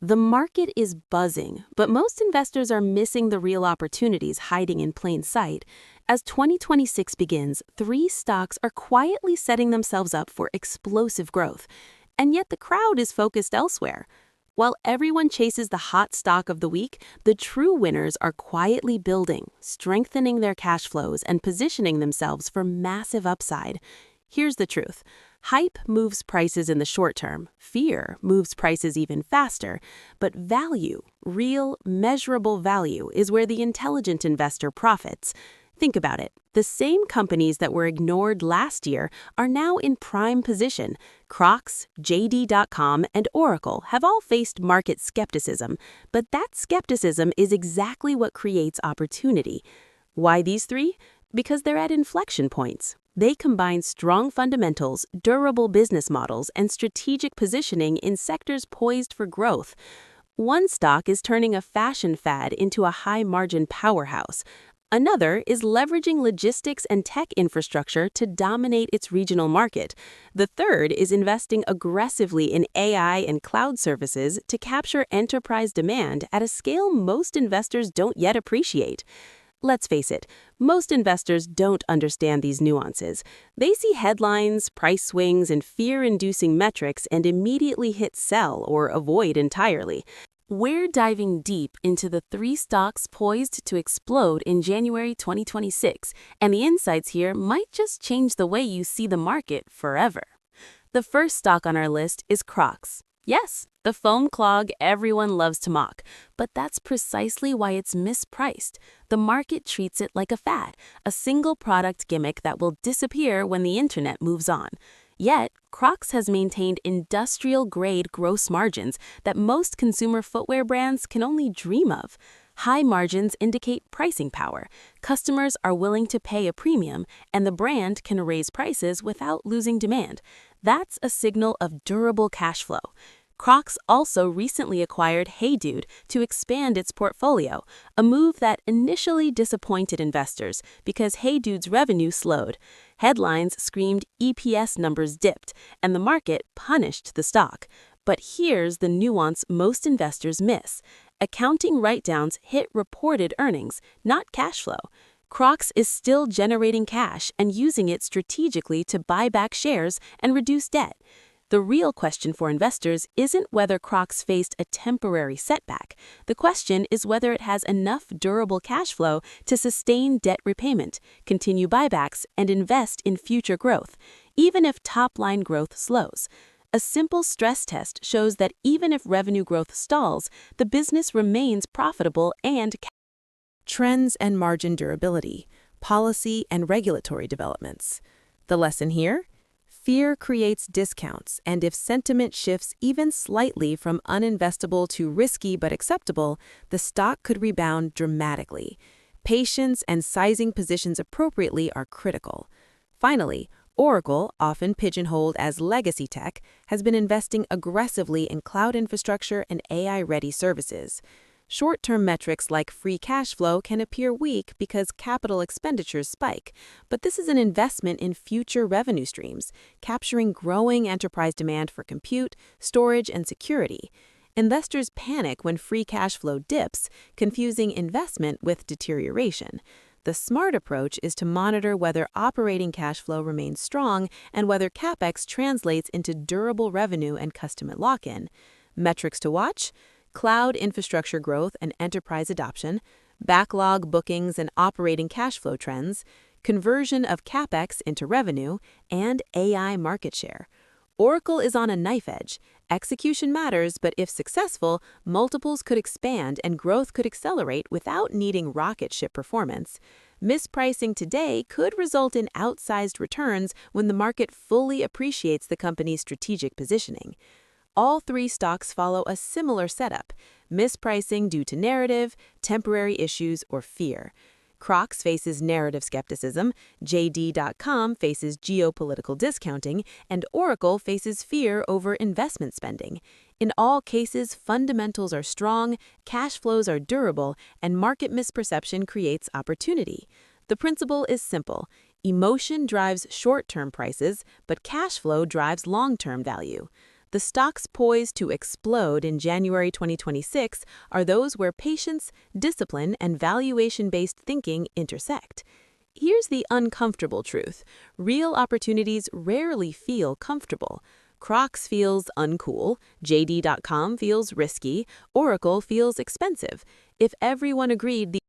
The market is buzzing, but most investors are missing the real opportunities hiding in plain sight. As 2026 begins, three stocks are quietly setting themselves up for explosive growth, and yet the crowd is focused elsewhere. While everyone chases the hot stock of the week, the true winners are quietly building, strengthening their cash flows, and positioning themselves for massive upside. Here's the truth. Hype moves prices in the short term, fear moves prices even faster, but value, real, measurable value, is where the intelligent investor profits. Think about it. The same companies that were ignored last year are now in prime position. Crocs, JD.com, and Oracle have all faced market skepticism, but that skepticism is exactly what creates opportunity. Why these three? Because they're at inflection points. They combine strong fundamentals, durable business models, and strategic positioning in sectors poised for growth. One stock is turning a fashion fad into a high-margin powerhouse. Another is leveraging logistics and tech infrastructure to dominate its regional market. The third is investing aggressively in AI and cloud services to capture enterprise demand at a scale most investors don't yet appreciate. Let's face it, most investors don't understand these nuances. They see headlines, price swings, and fear-inducing metrics and immediately hit sell or avoid entirely. We're diving deep into the three stocks poised to explode in January 2026, and the insights here might just change the way you see the market forever. The first stock on our list is Crocs. Yes, the foam clog everyone loves to mock, but that's precisely why it's mispriced. The market treats it like a fad, a single product gimmick that will disappear when the internet moves on. Yet, Crocs has maintained industrial-grade gross margins that most consumer footwear brands can only dream of. High margins indicate pricing power. Customers are willing to pay a premium, and the brand can raise prices without losing demand. That's a signal of durable cash flow. Crocs also recently acquired Hey Dude to expand its portfolio, a move that initially disappointed investors because Hey Dude's revenue slowed. Headlines screamed EPS numbers dipped, and the market punished the stock. But here's the nuance most investors miss. Accounting write-downs hit reported earnings, not cash flow. Crocs is still generating cash and using it strategically to buy back shares and reduce debt. The real question for investors isn't whether Crocs faced a temporary setback. The question is whether it has enough durable cash flow to sustain debt repayment, continue buybacks, and invest in future growth, even if top-line growth slows. A simple stress test shows that even if revenue growth stalls, the business remains profitable and trends and margin durability, policy and regulatory developments. The lesson here? Fear creates discounts, and if sentiment shifts even slightly from uninvestable to risky but acceptable, the stock could rebound dramatically. Patience and sizing positions appropriately are critical. Finally, Oracle, often pigeonholed as legacy tech, has been investing aggressively in cloud infrastructure and AI-ready services. Short-term metrics like free cash flow can appear weak because capital expenditures spike, but this is an investment in future revenue streams, capturing growing enterprise demand for compute, storage, and security. Investors panic when free cash flow dips, confusing investment with deterioration. The smart approach is to monitor whether operating cash flow remains strong and whether CapEx translates into durable revenue and customer lock-in. Metrics to watch: cloud infrastructure growth and enterprise adoption, backlog bookings and operating cash flow trends, conversion of CapEx into revenue, and AI market share. Oracle is on a knife edge. Execution matters, but if successful, multiples could expand and growth could accelerate without needing rocket ship performance. Mispricing today could result in outsized returns when the market fully appreciates the company's strategic positioning. All three stocks follow a similar setup: mispricing due to narrative, temporary issues, or fear. Crocs faces narrative skepticism, JD.com faces geopolitical discounting, and Oracle faces fear over investment spending. In all cases, fundamentals are strong, cash flows are durable, and market misperception creates opportunity. The principle is simple. Emotion drives short-term prices, but cash flow drives long-term value. The stocks poised to explode in January 2026 are those where patience, discipline, and valuation-based thinking intersect. Here's the uncomfortable truth. Real opportunities rarely feel comfortable. Crocs feels uncool, JD.com feels risky, Oracle feels expensive. If everyone agreed